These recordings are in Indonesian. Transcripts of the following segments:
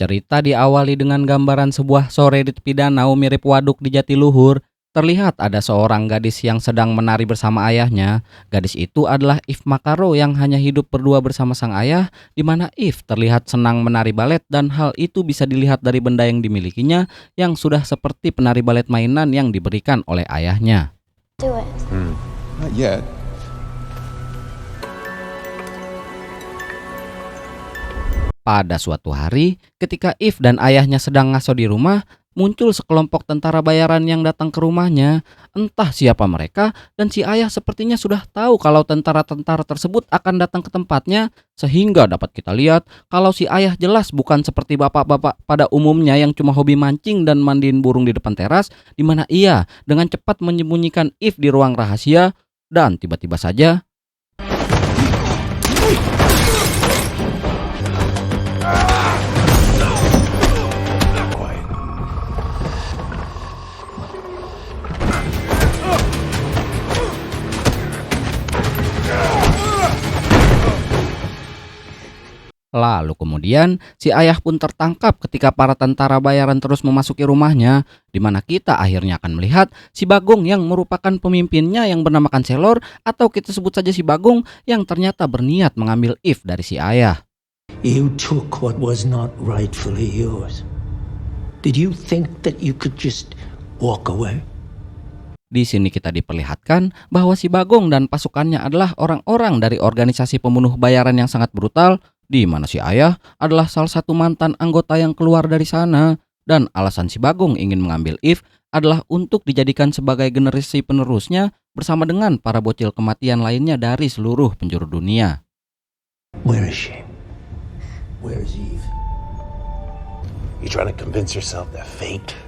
Cerita diawali dengan gambaran sebuah sore di tepi danau mirip waduk di Jatiluhur. Terlihat ada seorang gadis yang sedang menari bersama ayahnya. Gadis itu adalah If Makaro yang hanya hidup berdua bersama sang ayah, di mana If terlihat senang menari balet dan hal itu bisa dilihat dari benda yang dimilikinya yang sudah seperti penari balet mainan yang diberikan oleh ayahnya. Do it. Not yet. Pada suatu hari, ketika If dan ayahnya sedang ngaso di rumah, muncul sekelompok tentara bayaran yang datang ke rumahnya. Entah siapa mereka, dan si ayah sepertinya sudah tahu kalau tentara-tentara tersebut akan datang ke tempatnya, sehingga dapat kita lihat kalau si ayah jelas bukan seperti bapak-bapak pada umumnya yang cuma hobi mancing dan mandiin burung di depan teras, di mana ia dengan cepat menyembunyikan If di ruang rahasia, dan tiba-tiba saja lalu kemudian si ayah pun tertangkap ketika para tentara bayaran terus memasuki rumahnya, di mana kita akhirnya akan melihat si Bagong yang merupakan pemimpinnya yang bernama Kanselor, atau kita sebut saja si Bagong, yang ternyata berniat mengambil If dari si ayah. You took what was not rightfully yours. Did you think that you could just walk away? Di sini kita diperlihatkan bahwa si Bagong dan pasukannya adalah orang-orang dari organisasi pembunuh bayaran yang sangat brutal, di mana si ayah adalah salah satu mantan anggota yang keluar dari sana, dan alasan si Bagong ingin mengambil If adalah untuk dijadikan sebagai generasi penerusnya bersama dengan para bocil kematian lainnya dari seluruh penjuru dunia. Where is she? Where is Eve? You trying to convince yourself that fate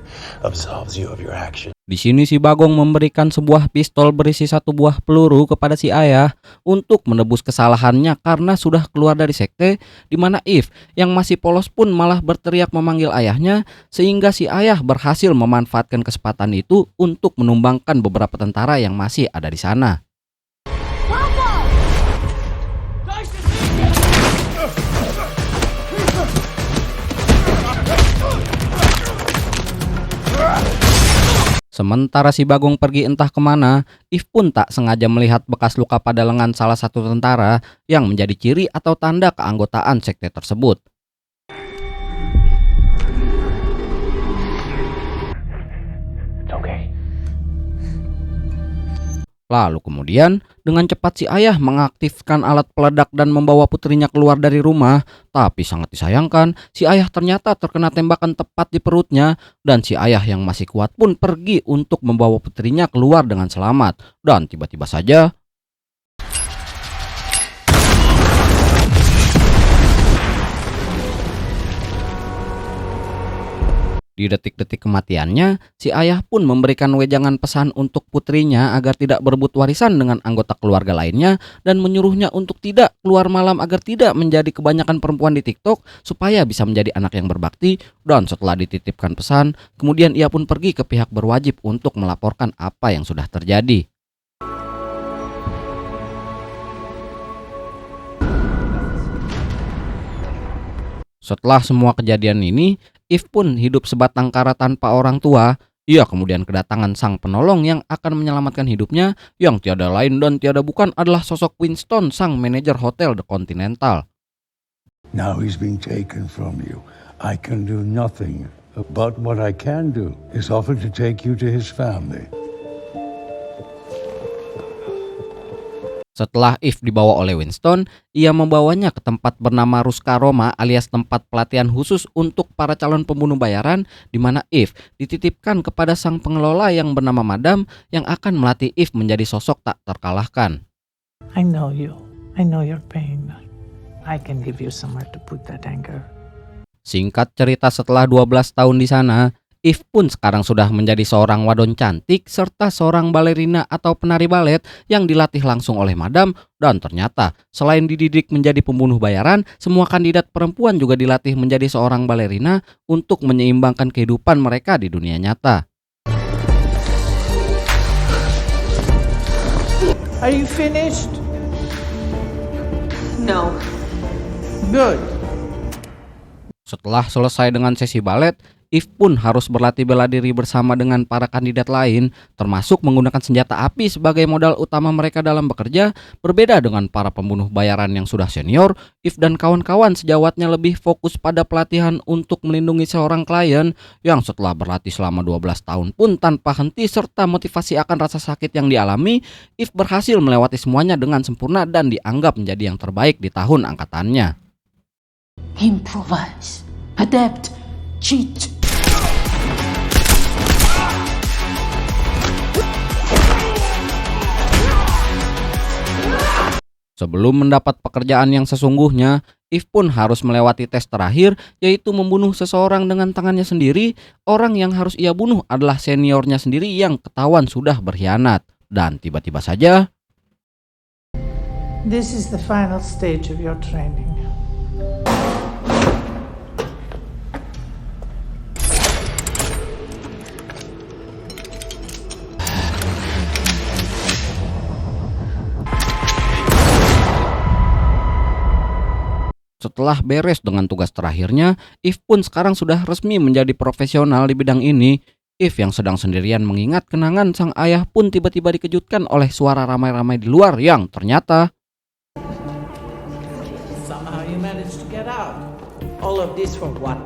absolves you of your action. Di sini si Bagong memberikan sebuah pistol berisi 1 buah peluru kepada si ayah untuk menebus kesalahannya karena sudah keluar dari sekte, di mana If yang masih polos pun malah berteriak memanggil ayahnya, sehingga si ayah berhasil memanfaatkan kesempatan itu untuk menumbangkan beberapa tentara yang masih ada di sana. Sementara si Bagong pergi entah kemana, If pun tak sengaja melihat bekas luka pada lengan salah satu tentara yang menjadi ciri atau tanda keanggotaan sekte tersebut. Okay. Lalu kemudian dengan cepat si ayah mengaktifkan alat peledak dan membawa putrinya keluar dari rumah. Tapi sangat disayangkan, si ayah ternyata terkena tembakan tepat di perutnya, dan si ayah yang masih kuat pun pergi untuk membawa putrinya keluar dengan selamat. Dan tiba-tiba saja di detik-detik kematiannya, si ayah pun memberikan wejangan pesan untuk putrinya agar tidak berebut warisan dengan anggota keluarga lainnya, dan menyuruhnya untuk tidak keluar malam agar tidak menjadi kebanyakan perempuan di TikTok supaya bisa menjadi anak yang berbakti. Dan setelah dititipkan pesan, kemudian ia pun pergi ke pihak berwajib untuk melaporkan apa yang sudah terjadi. Setelah semua kejadian ini, If pun hidup sebatang kara tanpa orang tua. Ia kemudian kedatangan sang penolong yang akan menyelamatkan hidupnya, yang tiada lain dan tiada bukan adalah sosok Winston, sang manajer hotel The Continental. Now he's been taken from you. I can do nothing. But what I can do is offer to take you to his family. Setelah If dibawa oleh Winston, ia membawanya ke tempat bernama Ruska Roma alias tempat pelatihan khusus untuk para calon pembunuh bayaran, di mana If dititipkan kepada sang pengelola yang bernama Madam yang akan melatih If menjadi sosok tak terkalahkan. I know you. I know your pain. I can give you somewhere to put that anger. Singkat cerita, setelah 12 tahun di sana, If pun sekarang sudah menjadi seorang wadon cantik serta seorang balerina atau penari balet yang dilatih langsung oleh Madam. Dan ternyata selain dididik menjadi pembunuh bayaran, semua kandidat perempuan juga dilatih menjadi seorang balerina untuk menyeimbangkan kehidupan mereka di dunia nyata. Are you finished? No. Good. Setelah selesai dengan sesi balet, Eve pun harus berlatih bela diri bersama dengan para kandidat lain, termasuk menggunakan senjata api sebagai modal utama mereka dalam bekerja. Berbeda dengan para pembunuh bayaran yang sudah senior, Eve dan kawan-kawan sejawatnya lebih fokus pada pelatihan untuk melindungi seorang klien yang setelah berlatih selama 12 tahun pun tanpa henti serta motivasi akan rasa sakit yang dialami, Eve berhasil melewati semuanya dengan sempurna dan dianggap menjadi yang terbaik di tahun angkatannya. Improvise, adapt, cheat. Sebelum mendapat pekerjaan yang sesungguhnya, Eve pun harus melewati tes terakhir, yaitu membunuh seseorang dengan tangannya sendiri. Orang yang harus ia bunuh adalah seniornya sendiri yang ketahuan sudah berkhianat. Dan tiba-tiba saja, This is the final stage of your training. setelah beres dengan tugas terakhirnya, Eve pun sekarang sudah resmi menjadi profesional di bidang ini. Eve yang sedang sendirian mengingat kenangan sang ayah pun tiba-tiba dikejutkan oleh suara ramai-ramai di luar yang ternyata Somehow you managed to get out. All of this for what?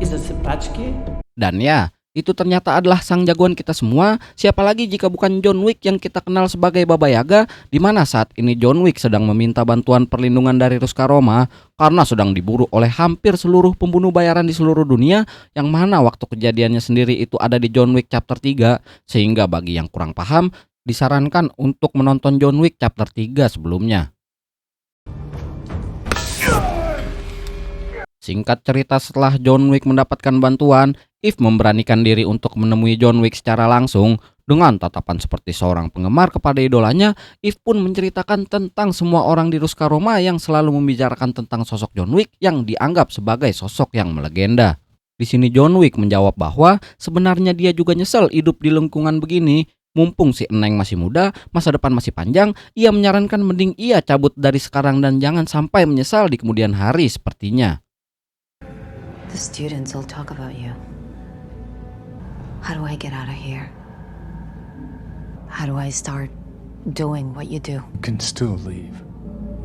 Is a Sepachki? dan ya, itu ternyata adalah sang jagoan kita semua. Siapa lagi jika bukan John Wick yang kita kenal sebagai Baba Yaga, di mana saat ini John Wick sedang meminta bantuan perlindungan dari Ruska Roma karena sedang diburu oleh hampir seluruh pembunuh bayaran di seluruh dunia, yang mana waktu kejadiannya sendiri itu ada di John Wick chapter 3, sehingga bagi yang kurang paham, disarankan untuk menonton John Wick chapter 3 sebelumnya. Singkat cerita, setelah John Wick mendapatkan bantuan, Eve memberanikan diri untuk menemui John Wick secara langsung. Dengan tatapan seperti seorang penggemar kepada idolanya, Eve pun menceritakan tentang semua orang di Ruska Roma yang selalu membicarakan tentang sosok John Wick yang dianggap sebagai sosok yang melegenda. Di sini John Wick menjawab bahwa sebenarnya dia juga nyesel hidup di lingkungan begini. Mumpung si Eneng masih muda, masa depan masih panjang, ia menyarankan mending ia cabut dari sekarang dan jangan sampai menyesal di kemudian hari sepertinya. The students all talk about you. How do I get out of here? How do I start doing what you do? You can still leave.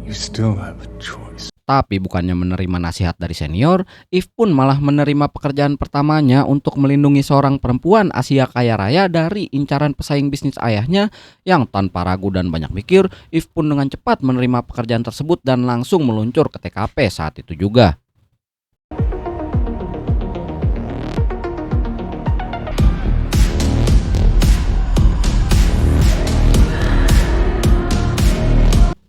You still have a choice. Tapi bukannya menerima nasihat dari senior, Eve pun malah menerima pekerjaan pertamanya untuk melindungi seorang perempuan Asia kaya raya dari incaran pesaing bisnis ayahnya. Yang tanpa ragu dan banyak mikir, Eve pun dengan cepat menerima pekerjaan tersebut dan langsung meluncur ke TKP saat itu juga.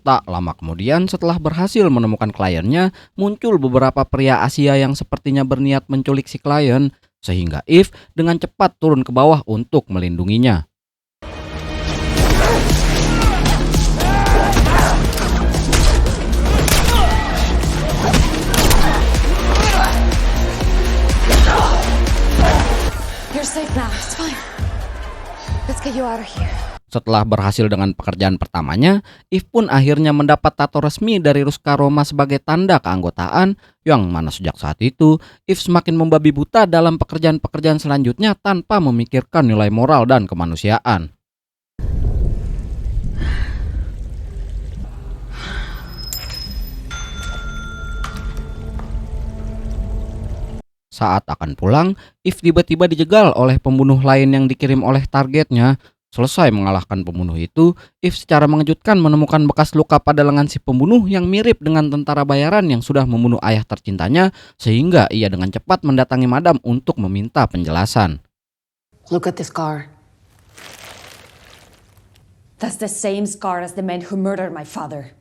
Tak lama kemudian, setelah berhasil menemukan kliennya, muncul beberapa pria Asia yang sepertinya berniat menculik si klien, sehingga Eve dengan cepat turun ke bawah untuk melindunginya. You're safe now. It's fine. Let's get you out of here. Setelah berhasil dengan pekerjaan pertamanya, Eve pun akhirnya mendapat tato resmi dari Ruska Roma sebagai tanda keanggotaan, yang mana sejak saat itu, Eve semakin membabi buta dalam pekerjaan-pekerjaan selanjutnya tanpa memikirkan nilai moral dan kemanusiaan. Saat akan pulang, Eve tiba-tiba dijegal oleh pembunuh lain yang dikirim oleh targetnya. Selesai mengalahkan pembunuh itu, Eve secara mengejutkan menemukan bekas luka pada lengan si pembunuh yang mirip dengan tentara bayaran yang sudah membunuh ayah tercintanya, sehingga ia dengan cepat mendatangi Madam untuk meminta penjelasan. Look at the scar. That's the same scar as the men who murdered my father.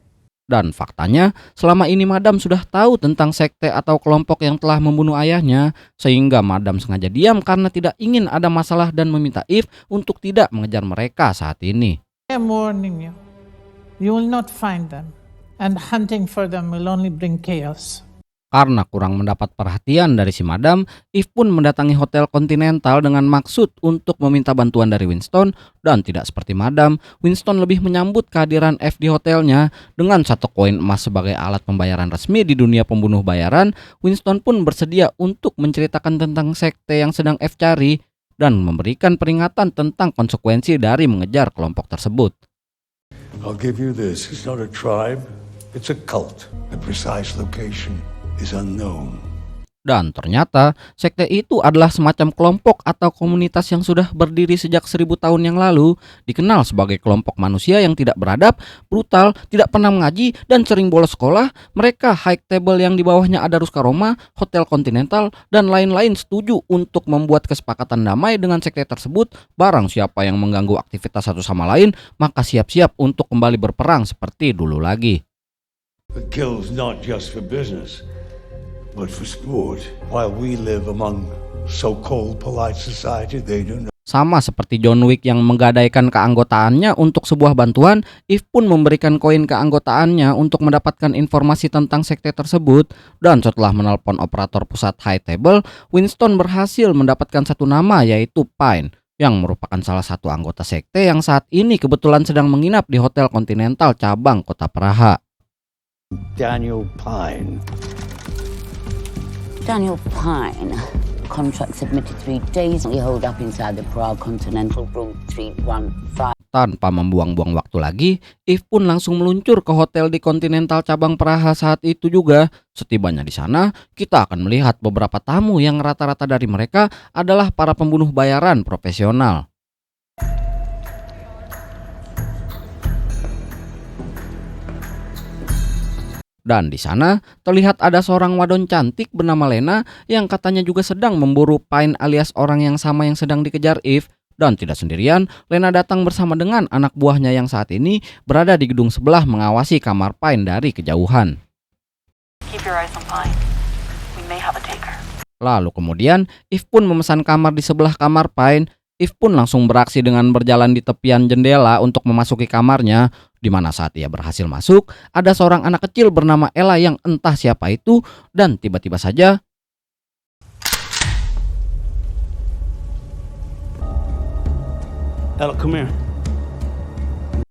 Dan faktanya, selama ini Madam sudah tahu tentang sekte atau kelompok yang telah membunuh ayahnya, sehingga Madam sengaja diam karena tidak ingin ada masalah dan meminta Eve untuk tidak mengejar mereka saat ini. I'm warning you. You will not find them, and hunting for them will only bring chaos. Karena kurang mendapat perhatian dari si Madam, Eve pun mendatangi Hotel Continental dengan maksud untuk meminta bantuan dari Winston, dan tidak seperti Madam, Winston lebih menyambut kehadiran Eve di hotelnya dengan 1 koin emas sebagai alat pembayaran resmi di dunia pembunuh bayaran. Winston pun bersedia untuk menceritakan tentang sekte yang sedang Eve cari dan memberikan peringatan tentang konsekuensi dari mengejar kelompok tersebut. I'll give you this. It's not a tribe, it's a cult. The precise location is unknown. Dan ternyata sekte itu adalah semacam kelompok atau komunitas yang sudah berdiri sejak 1000 tahun yang lalu, dikenal sebagai kelompok manusia yang tidak beradab, brutal, tidak pernah mengaji, dan sering bolos sekolah. Mereka High Table yang di bawahnya ada Ruska Roma, Hotel Continental, dan lain-lain setuju untuk membuat kesepakatan damai dengan sekte tersebut. Barang siapa yang mengganggu aktivitas satu sama lain, maka siap-siap untuk kembali berperang seperti dulu lagi. The kill's not just for business, but for sport. While we live among so-called polite society, they do not. Sama seperti John Wick yang menggadaikan keanggotaannya untuk sebuah bantuan, Eve pun memberikan koin keanggotaannya untuk mendapatkan informasi tentang sekte tersebut. Dan setelah menelpon operator pusat High Table, Winston berhasil mendapatkan satu nama, yaitu Pine, yang merupakan salah satu anggota sekte yang saat ini kebetulan sedang menginap di Hotel Continental cabang kota Praha. Daniel Pine. Daniel Pine. Contract submitted 3 days. We hold up inside the Prague Continental Room 315. Tanpa membuang-buang waktu lagi, Eve pun langsung meluncur ke hotel di Continental cabang Praha saat itu juga. Setibanya di sana, kita akan melihat beberapa tamu yang rata-rata dari mereka adalah para pembunuh bayaran profesional. Dan di sana terlihat ada seorang wadon cantik bernama Lena yang katanya juga sedang memburu Pine alias orang yang sama yang sedang dikejar Eve. Dan tidak sendirian, Lena datang bersama dengan anak buahnya yang saat ini berada di gedung sebelah mengawasi kamar Pine dari kejauhan. Keep your eyes on Pine. We may have a taker. Lalu kemudian Eve pun memesan kamar di sebelah kamar Pine. Eve pun langsung beraksi dengan berjalan di tepian jendela untuk memasuki kamarnya, di mana saat ia berhasil masuk, ada seorang anak kecil bernama Ella yang entah siapa itu, dan tiba-tiba saja Ella, come here.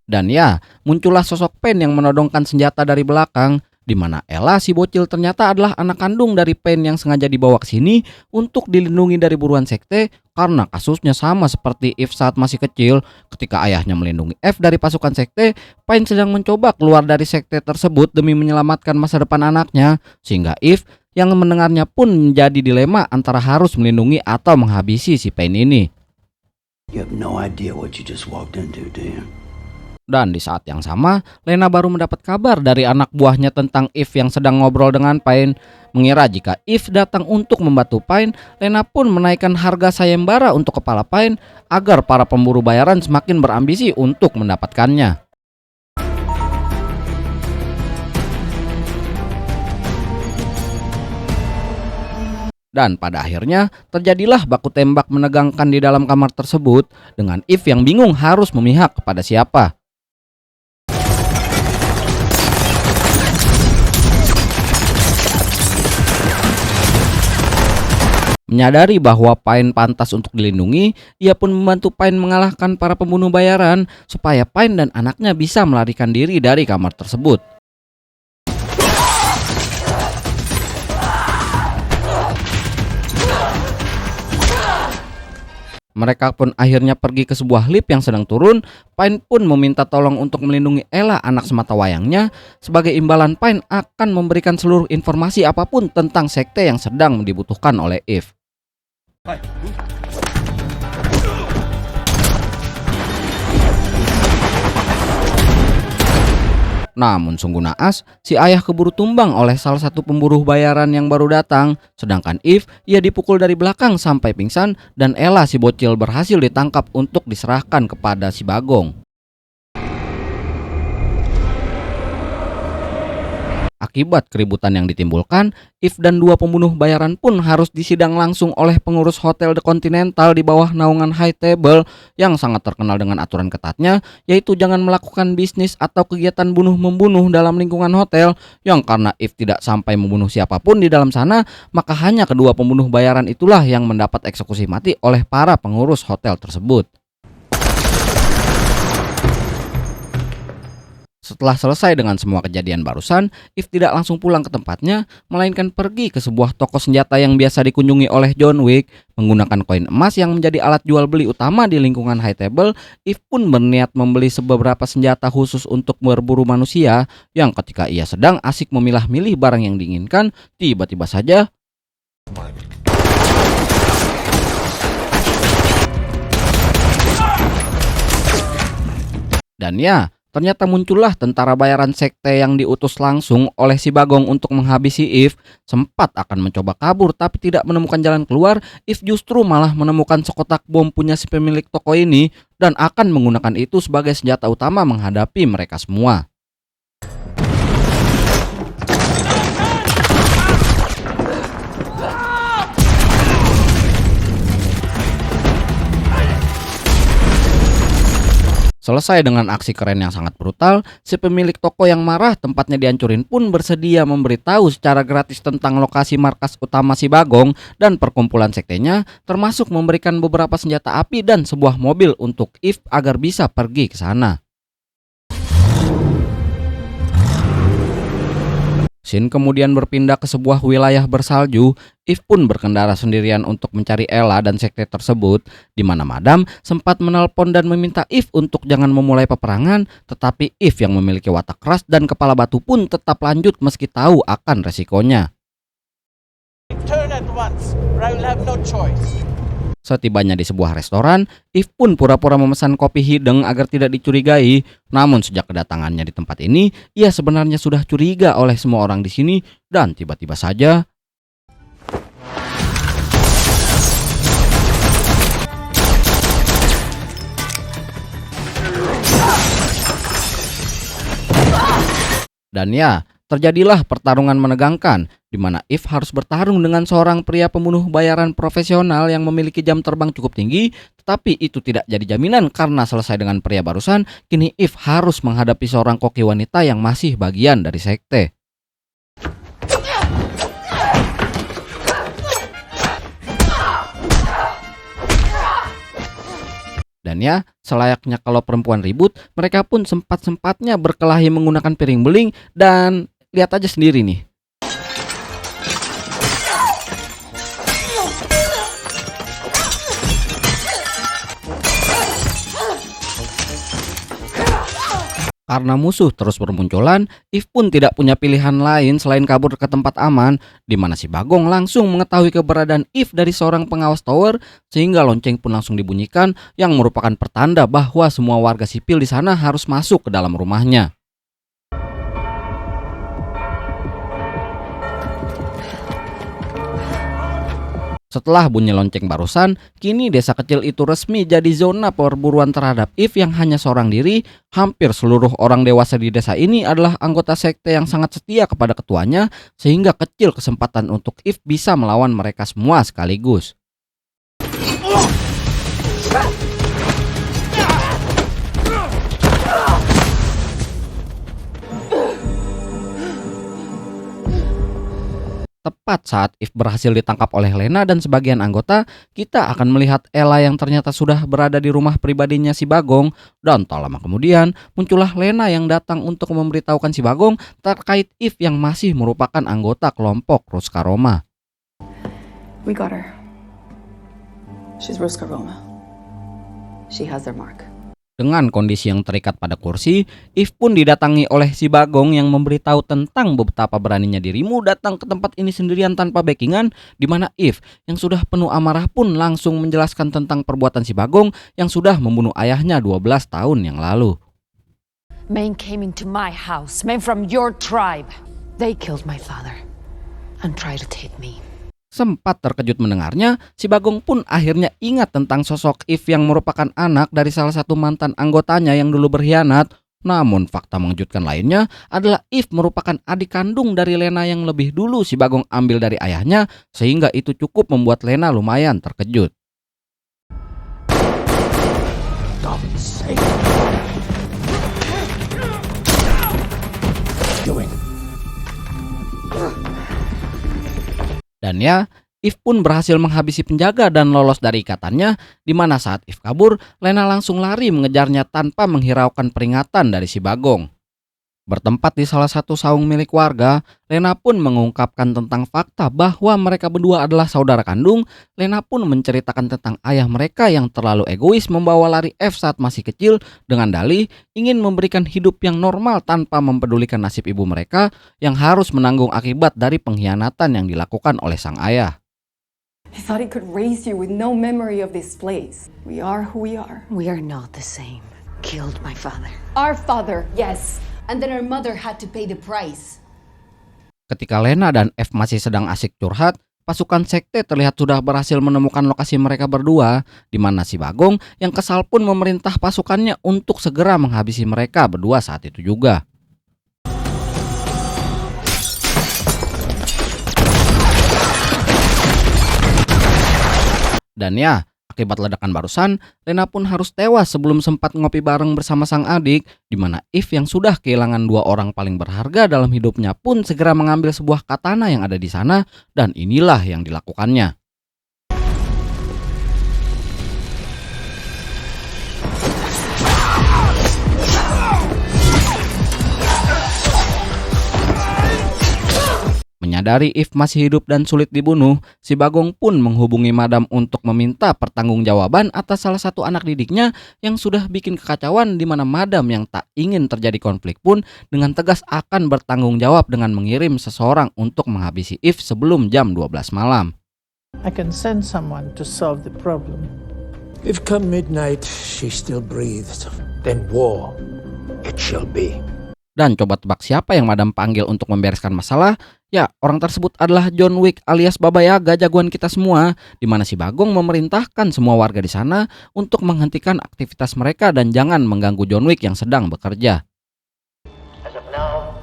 dan ya, muncullah sosok Payne yang menodongkan senjata dari belakang, di mana Ella si bocil ternyata adalah anak kandung dari Payne yang sengaja dibawa ke sini untuk dilindungi dari buruan sekte, karena kasusnya sama seperti Eve saat masih kecil. Ketika ayahnya melindungi Eve dari pasukan sekte, Payne sedang mencoba keluar dari sekte tersebut demi menyelamatkan masa depan anaknya, sehingga Eve yang mendengarnya pun menjadi dilema antara harus melindungi atau menghabisi si Payne ini. You have no idea what you just walked into, do you? Dan di saat yang sama, Lena baru mendapat kabar dari anak buahnya tentang Eve yang sedang ngobrol dengan Payne. Mengira jika Eve datang untuk membantu Payne, Lena pun menaikkan harga sayembara untuk kepala Payne agar para pemburu bayaran semakin berambisi untuk mendapatkannya. Dan pada akhirnya terjadilah baku tembak menegangkan di dalam kamar tersebut dengan Eve yang bingung harus memihak kepada siapa. Menyadari bahwa Payne pantas untuk dilindungi, ia pun membantu Payne mengalahkan para pembunuh bayaran supaya Payne dan anaknya bisa melarikan diri dari kamar tersebut. Mereka pun akhirnya pergi ke sebuah lift yang sedang turun. Payne pun meminta tolong untuk melindungi Ella, anak sematawayangnya. Sebagai imbalan, Payne akan memberikan seluruh informasi apapun tentang sekte yang sedang dibutuhkan oleh Eve. Namun sungguh naas, si ayah keburu tumbang oleh salah satu pemburu bayaran yang baru datang. Sedangkan Eve, ia dipukul dari belakang sampai pingsan, dan Ella si bocil berhasil ditangkap untuk diserahkan kepada si Bagong. Akibat keributan yang ditimbulkan, If dan dua pembunuh bayaran pun harus disidang langsung oleh pengurus Hotel The Continental di bawah naungan High Table yang sangat terkenal dengan aturan ketatnya, yaitu jangan melakukan bisnis atau kegiatan bunuh-membunuh dalam lingkungan hotel, yang karena If tidak sampai membunuh siapapun di dalam sana, maka hanya kedua pembunuh bayaran itulah yang mendapat eksekusi mati oleh para pengurus hotel tersebut. Setelah selesai dengan semua kejadian barusan, If tidak langsung pulang ke tempatnya, melainkan pergi ke sebuah toko senjata yang biasa dikunjungi oleh John Wick. Menggunakan koin emas yang menjadi alat jual beli utama di lingkungan High Table, If pun berniat membeli beberapa senjata khusus untuk berburu manusia, yang ketika ia sedang asik memilah-milih barang yang diinginkan, tiba-tiba saja dan ya, ternyata muncullah tentara bayaran sekte yang diutus langsung oleh si Bagong untuk menghabisi If. Sempat akan mencoba kabur tapi tidak menemukan jalan keluar, If justru malah menemukan sekotak bom punya si pemilik toko ini dan akan menggunakan itu sebagai senjata utama menghadapi mereka semua. Selesai dengan aksi keren yang sangat brutal, si pemilik toko yang marah tempatnya dihancurin pun bersedia memberitahu secara gratis tentang lokasi markas utama si Bagong dan perkumpulan sektenya, termasuk memberikan beberapa senjata api dan sebuah mobil untuk If agar bisa pergi ke sana. Shin kemudian berpindah ke sebuah wilayah bersalju. If pun berkendara sendirian untuk mencari Ella dan sekte tersebut, di mana Madam sempat menelpon dan meminta If untuk jangan memulai peperangan, tetapi If yang memiliki watak keras dan kepala batu pun tetap lanjut meski tahu akan resikonya. Turn at once, or I will have no choice. Setibanya di sebuah restoran, If pun pura-pura memesan kopi hideng agar tidak dicurigai. Namun sejak kedatangannya di tempat ini, ia sebenarnya sudah curiga oleh semua orang di sini dan tiba-tiba saja dan ya, terjadilah pertarungan menegangkan, di mana If harus bertarung dengan seorang pria pembunuh bayaran profesional yang memiliki jam terbang cukup tinggi, tetapi itu tidak jadi jaminan karena selesai dengan pria barusan, kini If harus menghadapi seorang koki wanita yang masih bagian dari sekte. Dan ya, selayaknya kalau perempuan ribut, mereka pun sempat-sempatnya berkelahi menggunakan piring beling dan lihat aja sendiri nih. Karena musuh terus bermunculan, If pun tidak punya pilihan lain selain kabur ke tempat aman, di mana si Bagong langsung mengetahui keberadaan If dari seorang pengawas tower, sehingga lonceng pun langsung dibunyikan yang merupakan pertanda bahwa semua warga sipil di sana harus masuk ke dalam rumahnya. Setelah bunyi lonceng barusan, kini desa kecil itu resmi jadi zona perburuan terhadap If yang hanya seorang diri. Hampir seluruh orang dewasa di desa ini adalah anggota sekte yang sangat setia kepada ketuanya, sehingga kecil kesempatan untuk If bisa melawan mereka semua sekaligus. Tepat saat If berhasil ditangkap oleh Lena dan sebagian anggota, kita akan melihat Ella yang ternyata sudah berada di rumah pribadinya si Bagong. Dan tak lama kemudian, muncullah Lena yang datang untuk memberitahukan si Bagong terkait If yang masih merupakan anggota kelompok Ruska Roma. We got her. She's Ruska Roma. She has their mark. Dengan kondisi yang terikat pada kursi, If pun didatangi oleh si Bagong yang memberitahu tentang betapa beraninya dirimu datang ke tempat ini sendirian tanpa backingan, di mana If yang sudah penuh amarah pun langsung menjelaskan tentang perbuatan si Bagong yang sudah membunuh ayahnya 12 tahun yang lalu. Men came into my house, men from your tribe. They killed my father and tried to take me. Sempat terkejut mendengarnya, si Bagong pun akhirnya ingat tentang sosok If yang merupakan anak dari salah satu mantan anggotanya yang dulu berkhianat. Namun fakta mengejutkan lainnya adalah Eve merupakan adik kandung dari Lena yang lebih dulu si Bagong ambil dari ayahnya, sehingga itu cukup membuat Lena lumayan terkejut. Dan ya, Eve pun berhasil menghabisi penjaga dan lolos dari ikatannya, di mana saat Eve kabur, Lena langsung lari mengejarnya tanpa menghiraukan peringatan dari si Bagong. Bertempat di salah satu saung milik warga, Lena pun mengungkapkan tentang fakta bahwa mereka berdua adalah saudara kandung. Lena pun menceritakan tentang ayah mereka yang terlalu egois membawa lari Eve saat masih kecil dengan dalih ingin memberikan hidup yang normal tanpa mempedulikan nasib ibu mereka yang harus menanggung akibat dari pengkhianatan yang dilakukan oleh sang ayah. He thought he could raise you with no memory of this place. We are who we are. We are not the same. Killed my father. Our father, Yes, and then our mother had to pay the price. Ketika Lena dan Eve masih sedang asik curhat, pasukan sekte terlihat sudah berhasil menemukan lokasi mereka berdua, di mana si Bagong yang kesal pun memerintah pasukannya untuk segera menghabisi mereka berdua saat itu juga. Dan ya, akibat ledakan barusan, Lena pun harus tewas sebelum sempat ngopi bareng bersama sang adik, di mana Eve yang sudah kehilangan 2 orang paling berharga dalam hidupnya pun segera mengambil sebuah katana yang ada di sana, dan inilah yang dilakukannya. Menyadari Eve masih hidup dan sulit dibunuh, si Bagong pun menghubungi Madam untuk meminta pertanggungjawaban atas salah satu anak didiknya yang sudah bikin kekacauan, di mana Madam yang tak ingin terjadi konflik pun dengan tegas akan bertanggung jawab dengan mengirim seseorang untuk menghabisi Eve sebelum jam 12 malam. I can send someone to solve the problem. If come midnight she still breathes, then war it shall be. Dan coba tebak siapa yang Madam panggil untuk membereskan masalah? Ya, orang tersebut adalah John Wick alias Baba Yaga, jagoan kita semua, di mana si Bagong memerintahkan semua warga di sana untuk menghentikan aktivitas mereka dan jangan mengganggu John Wick yang sedang bekerja. As of now,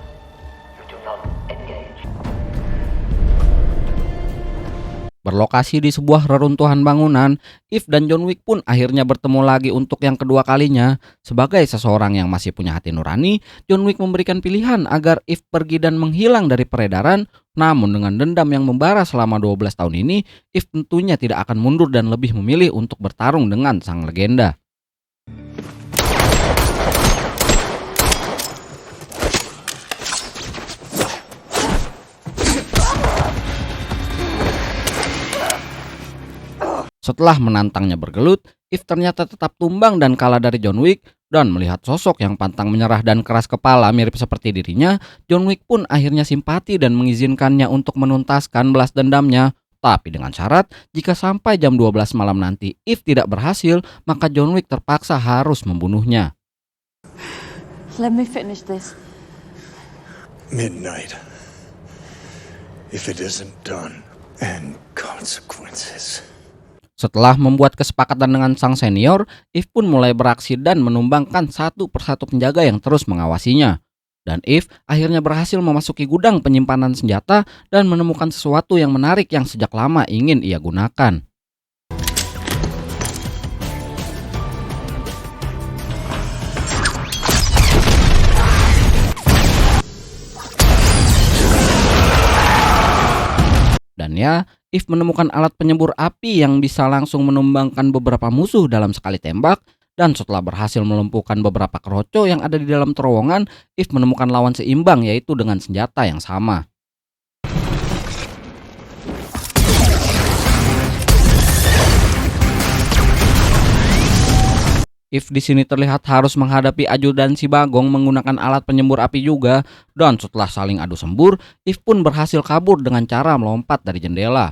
you do not engage. Berlokasi di sebuah reruntuhan bangunan, Eve dan John Wick pun akhirnya bertemu lagi untuk yang kedua kalinya. Sebagai seseorang yang masih punya hati nurani, John Wick memberikan pilihan agar Eve pergi dan menghilang dari peredaran. Namun dengan dendam yang membara selama 12 tahun ini, Eve tentunya tidak akan mundur dan lebih memilih untuk bertarung dengan sang legenda. Setelah menantangnya bergelut, Eve ternyata tetap tumbang dan kalah dari John Wick. Dan melihat sosok yang pantang menyerah dan keras kepala mirip seperti dirinya, John Wick pun akhirnya simpati dan mengizinkannya untuk menuntaskan balas dendamnya. Tapi dengan syarat, jika sampai jam 12 malam nanti Eve tidak berhasil, maka John Wick terpaksa harus membunuhnya. let me finish this. Midnight. If it isn't done, and consequences. Setelah membuat kesepakatan dengan sang senior, Eve pun mulai beraksi dan menumbangkan satu persatu penjaga yang terus mengawasinya. Dan Eve akhirnya berhasil memasuki gudang penyimpanan senjata dan menemukan sesuatu yang menarik yang sejak lama ingin ia gunakan. Dan ya, Eve menemukan alat penyembur api yang bisa langsung menumbangkan beberapa musuh dalam sekali tembak. Dan setelah berhasil melumpuhkan beberapa keroco yang ada di dalam terowongan, Eve menemukan lawan seimbang, yaitu dengan senjata yang sama. Eve di sini terlihat harus menghadapi ajudan si Bagong menggunakan alat penyembur api juga. Dan setelah saling adu sembur, Eve pun berhasil kabur dengan cara melompat dari jendela.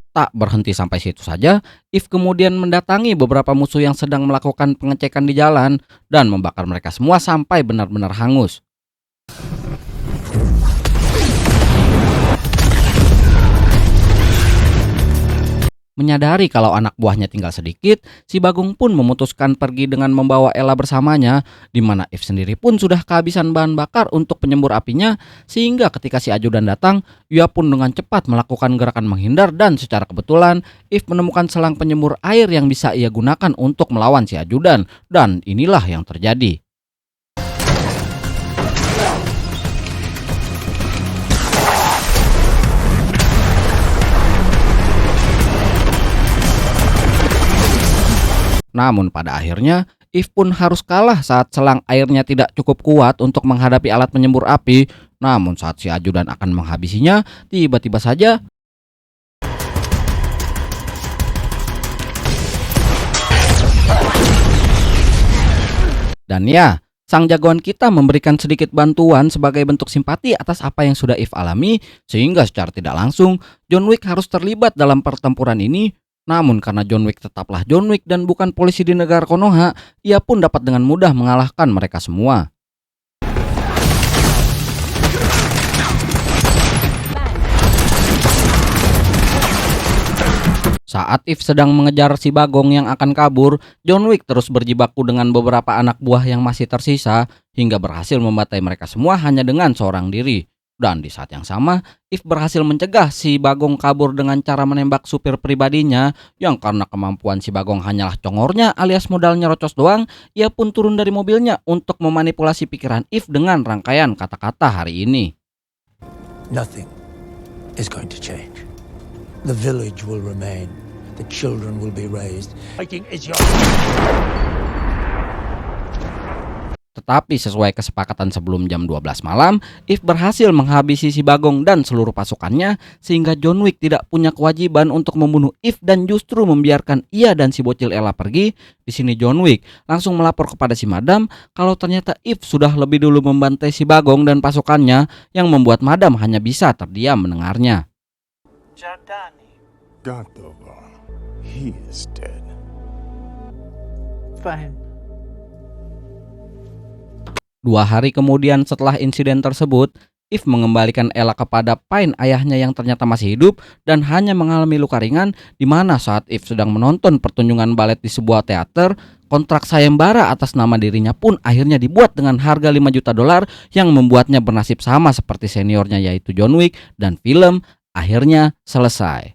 Tak berhenti sampai situ saja, Eve kemudian mendatangi beberapa musuh yang sedang melakukan pengecekan di jalan dan membakar mereka semua sampai benar-benar hangus. Menyadari kalau anak buahnya tinggal sedikit, si Bagong pun memutuskan pergi dengan membawa Ella bersamanya, di mana If sendiri pun sudah kehabisan bahan bakar untuk penyembur apinya, sehingga ketika si ajudan datang, ia pun dengan cepat melakukan gerakan menghindar dan secara kebetulan, If menemukan selang penyembur air yang bisa ia gunakan untuk melawan si ajudan, dan inilah yang terjadi. Namun pada akhirnya, If pun harus kalah saat selang airnya tidak cukup kuat untuk menghadapi alat penyembur api. Namun saat si ajudan akan menghabisinya, tiba-tiba saja dan ya, sang jagoan kita memberikan sedikit bantuan sebagai bentuk simpati atas apa yang sudah If alami, sehingga secara tidak langsung John Wick harus terlibat dalam pertempuran ini. Namun karena John Wick tetaplah John Wick dan bukan polisi di negara Konoha, ia pun dapat dengan mudah mengalahkan mereka semua. Saat If sedang mengejar si Bagong yang akan kabur, John Wick terus berjibaku dengan beberapa anak buah yang masih tersisa hingga berhasil membantai mereka semua hanya dengan seorang diri. Dan di saat yang sama, If berhasil mencegah si Bagong kabur dengan cara menembak supir pribadinya, yang karena kemampuan si Bagong hanyalah congornya alias modalnya rocos doang, ia pun turun dari mobilnya untuk memanipulasi pikiran If dengan rangkaian kata-kata hari ini. Nothing is going to change. The village will remain. The children will be raised. Fighting is your... Tetapi sesuai kesepakatan sebelum jam 12 malam, If berhasil menghabisi si Bagong dan seluruh pasukannya, sehingga John Wick tidak punya kewajiban untuk membunuh If dan justru membiarkan ia dan si bocil Ella pergi. Di sini John Wick langsung melapor kepada si Madam kalau ternyata If sudah lebih dulu membantai si Bagong dan pasukannya, yang membuat Madam hanya bisa terdiam mendengarnya. Giordani. Gardovan. He is dead. Fine. 2 hari kemudian setelah insiden tersebut, If mengembalikan Ella kepada Pine ayahnya yang ternyata masih hidup dan hanya mengalami luka ringan, di mana saat If sedang menonton pertunjukan balet di sebuah teater, kontrak sayembara atas nama dirinya pun akhirnya dibuat dengan harga $5 juta yang membuatnya bernasib sama seperti seniornya yaitu John Wick, dan film akhirnya selesai.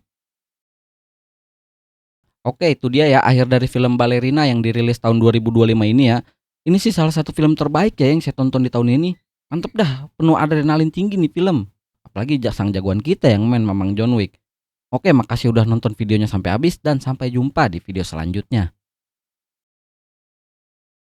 Oke, itu dia ya akhir dari film Ballerina yang dirilis tahun 2025 ini ya. Ini sih salah satu film terbaik ya yang saya tonton di tahun ini. Mantep dah, penuh adrenalin tinggi nih film. Apalagi sang jagoan kita yang main Mamang John Wick. Oke, makasih udah nonton videonya sampai habis dan sampai jumpa di video selanjutnya.